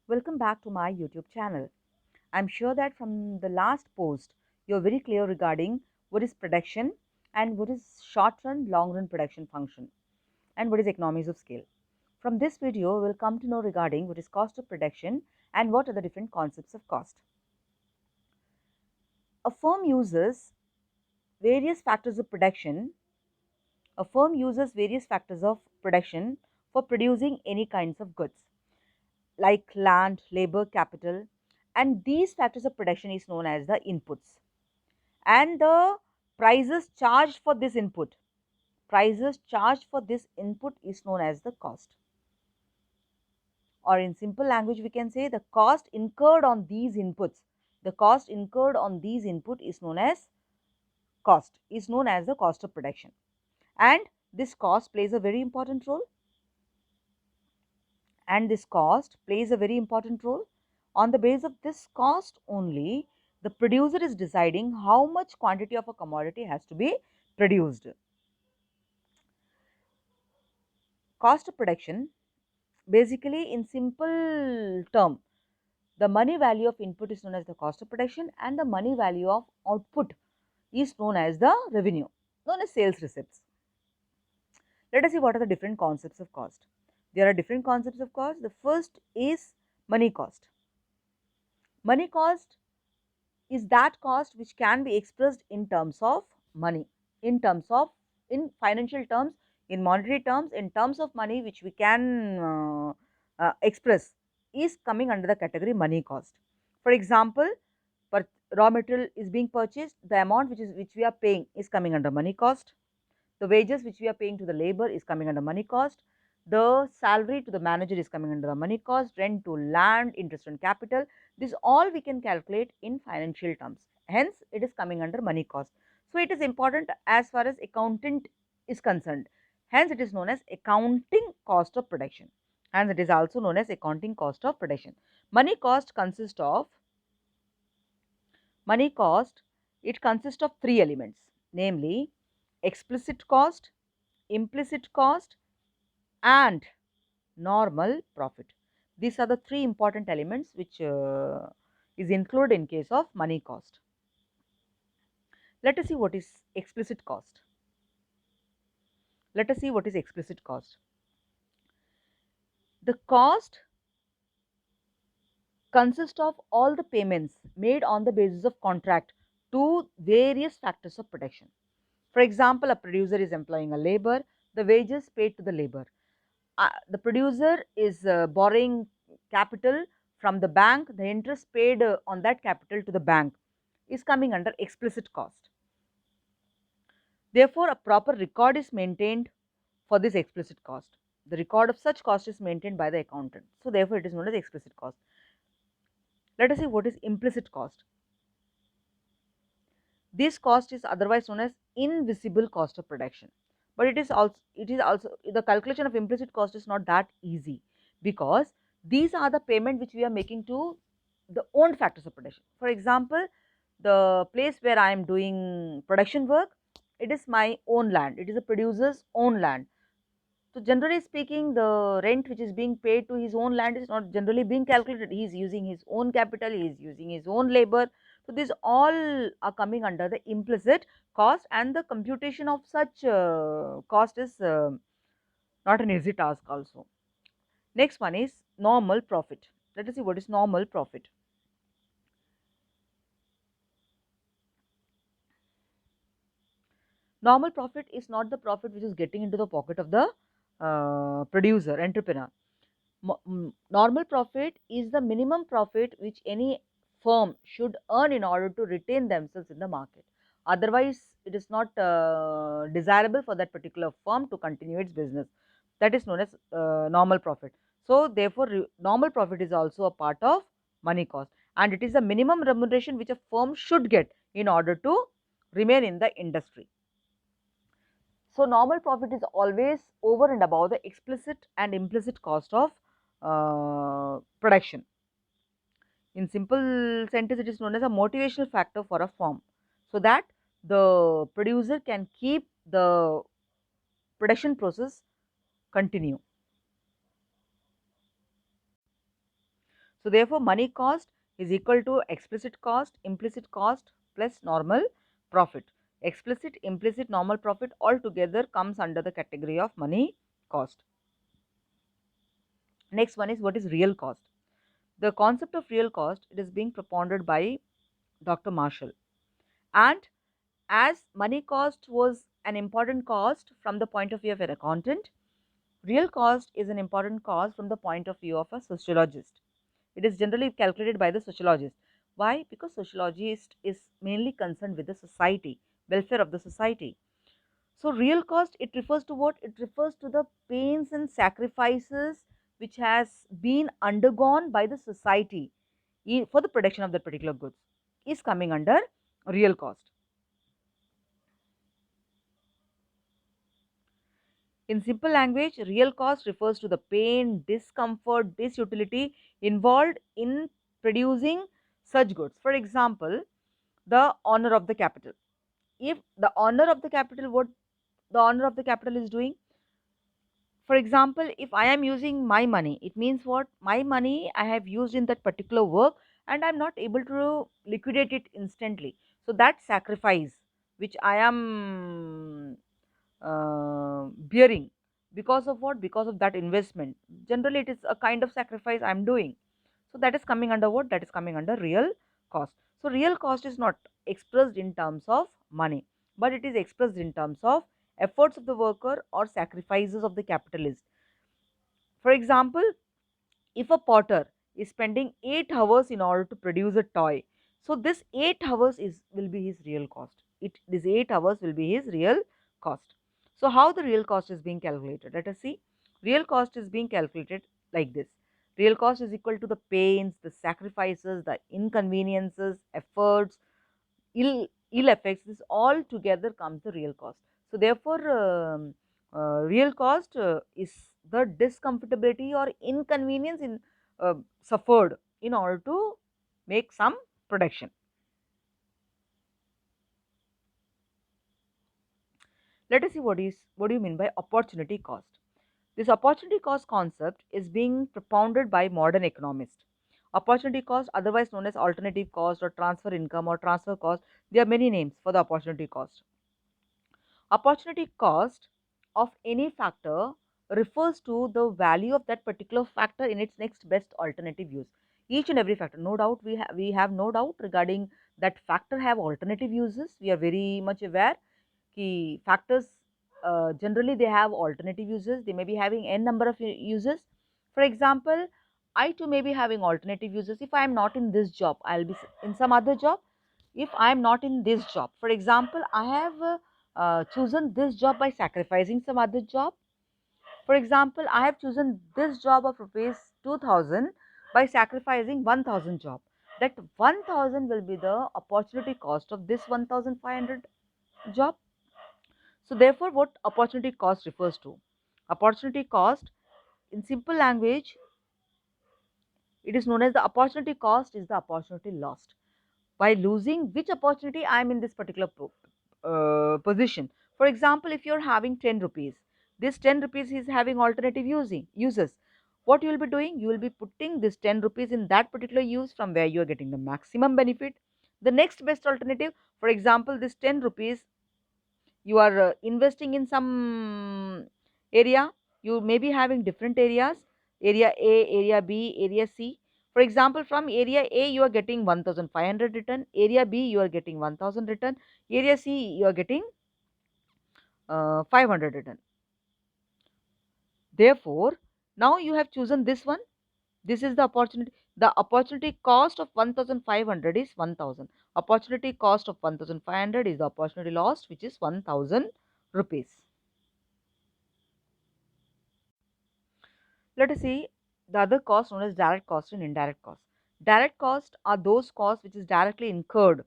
Welcome back to my YouTube channel. I'm sure that from the last post, you're very clear regarding what is production and what is short run, long run production function and what is economies of scale. From this video, we'll come to know regarding what is cost of production and what are the different concepts of cost. A firm uses various factors of production. A firm uses various factors of production for producing any kinds of goods like land, labor, capital, and these factors of production is known as the inputs. And the prices charged for this input, prices charged for this input is known as the cost. Or in simple language, we can say the cost incurred on these inputs. The cost incurred on these input is known as the cost of production. And this cost plays a very important role On the basis of this cost only, the producer is deciding how much quantity of a commodity has to be produced. Cost of production, basically in simple term, the money value of input is known as the cost of production and the money value of output is known as the revenue, known as sales receipts. Let us see what are the different concepts of cost. There are different concepts of cost. The first is money cost. Money cost is that cost which can be expressed in terms of money, in financial terms, in monetary terms, in terms of money which we can express is coming under the category money cost. For example, per raw material is being purchased, the amount which we are paying is coming under money cost. The wages which we are paying to the labor is coming under money cost. The salary to the manager is coming under the money cost, rent to land, interest on capital. This all we can calculate in financial terms. Hence, it is coming under money cost. So, it is important as far as accountant is concerned. Hence, it is known as accounting cost of production. And it is also known as accounting cost of production. Money cost consists of three elements, namely explicit cost, implicit cost and normal profit. These are the three important elements which is included in case of money cost. Let us see what is explicit cost. The cost consists of all the payments made on the basis of contract to various factors of production. For example, a producer is employing a labor, the wages paid to the labor. The producer is borrowing capital from the bank, the interest paid on that capital to the bank is coming under explicit cost. Therefore, a proper record is maintained for this explicit cost. The record of such cost is maintained by the accountant. So, therefore, it is known as explicit cost. Let us see what is implicit cost. This cost is otherwise known as invisible cost of production. But it is also the calculation of implicit cost is not that easy, because these are the payment which we are making to the owned factors of production. For example, the place where I am doing production work, it is my own land, it is a producer's own land. So, generally speaking, the rent which is being paid to his own land is not generally being calculated. He is using his own capital, he is using his own labor. So, these all are coming under the implicit cost, and the computation of such cost is not an easy task also. Next one is normal profit. Let us see what is normal profit. Normal profit is not the profit which is getting into the pocket of the producer, entrepreneur. Normal profit is the minimum profit which any firm should earn in order to retain themselves in the market. Otherwise, it is not desirable for that particular firm to continue its business. That is known as normal profit. So, therefore, normal profit is also a part of money cost, and it is the minimum remuneration which a firm should get in order to remain in the industry. So, normal profit is always over and above the explicit and implicit cost of production. In simple sentence, it is known as a motivational factor for a firm, so that the producer can keep the production process continue. So therefore, money cost is equal to explicit cost, implicit cost plus normal profit. Explicit, implicit, normal profit all together comes under the category of money cost. Next one is, what is real cost? The concept of real cost, it is being propounded by Dr. Marshall. And as money cost was an important cost from the point of view of an accountant, real cost is an important cost from the point of view of a sociologist. It is generally calculated by the sociologist. Why? Because sociologist is mainly concerned with the society, welfare of the society. So real cost, it refers to what? It refers to the pains and sacrifices which has been undergone by the society for the production of that particular goods is coming under real cost. In simple language, real cost refers to the pain, discomfort, disutility involved in producing such goods. For example, the honor of the capital. If the honor of the capital, what the honor of the capital is doing? For example, if I am using my money, it means what? My money I have used in that particular work and I'm not able to liquidate it instantly. So that sacrifice which I am bearing, because of what? Because of that investment. Generally, it is a kind of sacrifice I'm doing. So that is coming under what? That is coming under real cost. So real cost is not expressed in terms of money, but it is expressed in terms of efforts of the worker or sacrifices of the capitalist. For example, if a potter is spending 8 hours in order to produce a toy, so this 8 hours is will be his real cost. This 8 hours will be his real cost. So how the real cost is being calculated? Let us see. Real cost is being calculated like this. Real cost is equal to the pains, the sacrifices, the inconveniences, efforts, ill effects. This all together comes the real cost. So therefore, real cost is the discomfortability or inconvenience in suffered in order to make some production. Let us see what do you mean by opportunity cost. This opportunity cost concept is being propounded by modern economists. Opportunity cost, otherwise known as alternative cost or transfer income or transfer cost, there are many names for the opportunity cost. Opportunity cost of any factor refers to the value of that particular factor in its next best alternative use. Each and every factor, no doubt, we have no doubt regarding that factor have alternative uses. We are very much aware कि factors generally they have alternative uses. They may be having n number of uses. For example, I too may be having alternative uses. If I am not in this job, I will be in some other job. If I am not in this job, for example, I have chosen this job by sacrificing some other job. For example, I have chosen this job of rupees 2000 by sacrificing 1000 job. That 1000 will be the opportunity cost of this 1500 job. So therefore, what opportunity cost refers to? Opportunity cost, in simple language, it is known as the opportunity cost is the opportunity lost. By losing which opportunity I am in this particular position. For example, if you are having 10 rupees, this 10 rupees is having alternative uses. What you will be doing? You will be putting this 10 rupees in that particular use from where you are getting the maximum benefit. The next best alternative, for example, this 10 rupees you are investing in some area. You may be having different areas, area A, area B, area C. For example, from area A you are getting 1500 return, area B you are getting 1000 return, area C you are getting 500 return. Therefore, now you have chosen this one. This is the opportunity. The opportunity cost of 1500 is 1000. Opportunity cost of 1500 is the opportunity lost, which is 1000 rupees. Let us see the other cost known as direct cost and indirect cost. Direct costs are those costs which is directly incurred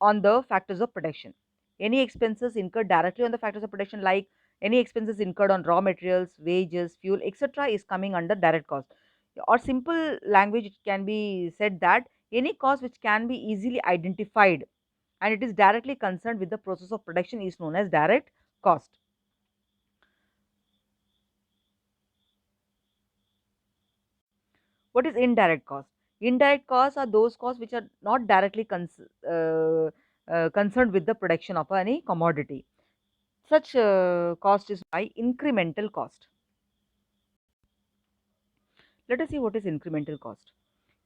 on the factors of production. Any expenses incurred directly on the factors of production, like any expenses incurred on raw materials, wages, fuel, etc., is coming under direct cost. Or simple language, it can be said that any cost which can be easily identified and it is directly concerned with the process of production is known as direct cost. What is indirect cost? Indirect costs are those costs which are not directly concerned with the production of any commodity. Such cost is by incremental cost. Let us see what is incremental cost.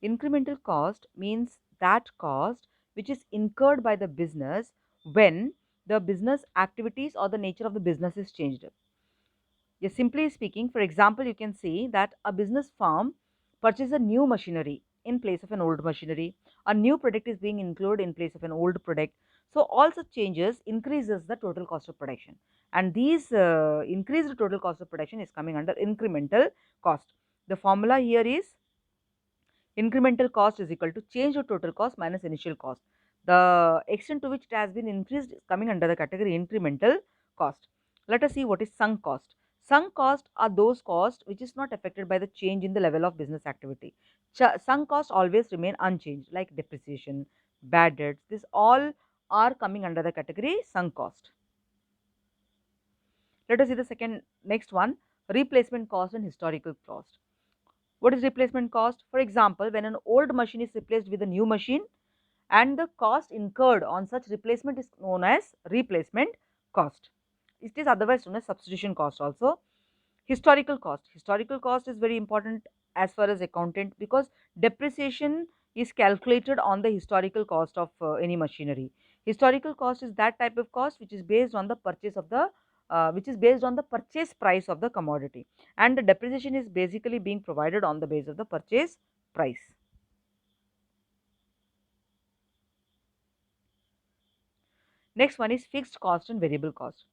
Incremental cost means that cost which is incurred by the business when the business activities or the nature of the business is changed. Yes, simply speaking, for example, you can see that a business firm purchases a new machinery in place of an old machinery. A new product is being included in place of an old product. So all such changes increases the total cost of production, and these increased total cost of production is coming under incremental cost. The formula here is incremental cost is equal to change of total cost minus initial cost. The extent to which it has been increased is coming under the category incremental cost. Let us see what is sunk cost. Sunk cost are those costs which is not affected by the change in the level of business activity. Sunk costs always remain unchanged, like depreciation, bad debts. This all are coming under the category sunk cost. Let us see the second next one, replacement cost and historical cost. What is replacement cost? For example, when an old machine is replaced with a new machine, and the cost incurred on such replacement is known as replacement cost. It is otherwise known as substitution cost also. Historical cost. Historical cost is very important as far as accountant, because depreciation is calculated on the historical cost of any machinery. Historical cost is that type of cost which is based on the purchase of the which is based on the purchase price of the commodity, and the depreciation is basically being provided on the base of the purchase price. Next one is fixed cost and variable cost.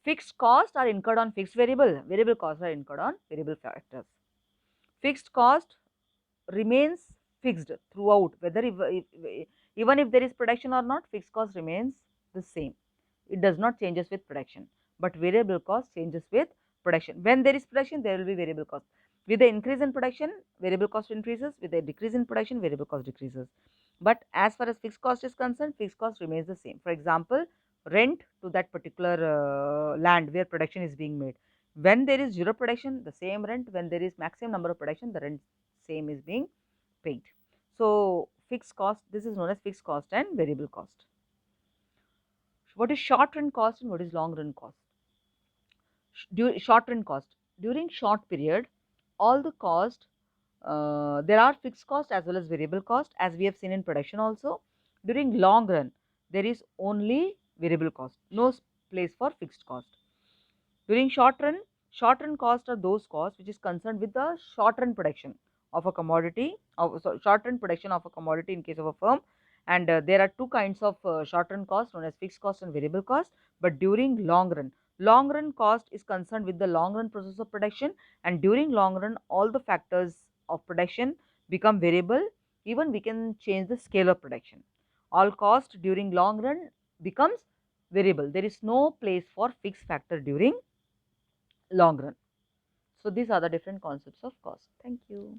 Fixed costs are incurred on fixed variable, variable costs are incurred on variable factors. Fixed cost remains fixed throughout, whether even if there is production or not, fixed cost remains the same. It does not changes with production, but variable cost changes with production. When there is production, there will be variable cost. With the increase in production, variable cost increases. With the decrease in production, variable cost decreases. But as far as fixed cost is concerned, fixed cost remains the same. For example, rent to that particular land where production is being made. When there is zero production, the same rent. When there is maximum number of production, the rent same is being paid. So fixed cost, this is known as fixed cost and variable cost. What is short run cost and what is long run cost? Short run cost, during short period, all the cost, there are fixed cost as well as variable cost, as we have seen in production also. During long run, there is only variable cost, no place for fixed cost. During short run costs are those costs which is concerned with the short run production of a commodity, short run production of a commodity in case of a firm. And there are two kinds of short run costs known as fixed cost and variable cost. But during long run cost is concerned with the long run process of production, and during long run all the factors of production become variable. Even we can change the scale of production. All cost during long run becomes variable. There is no place for fixed factor during long run. So these are the different concepts of cost. Thank you.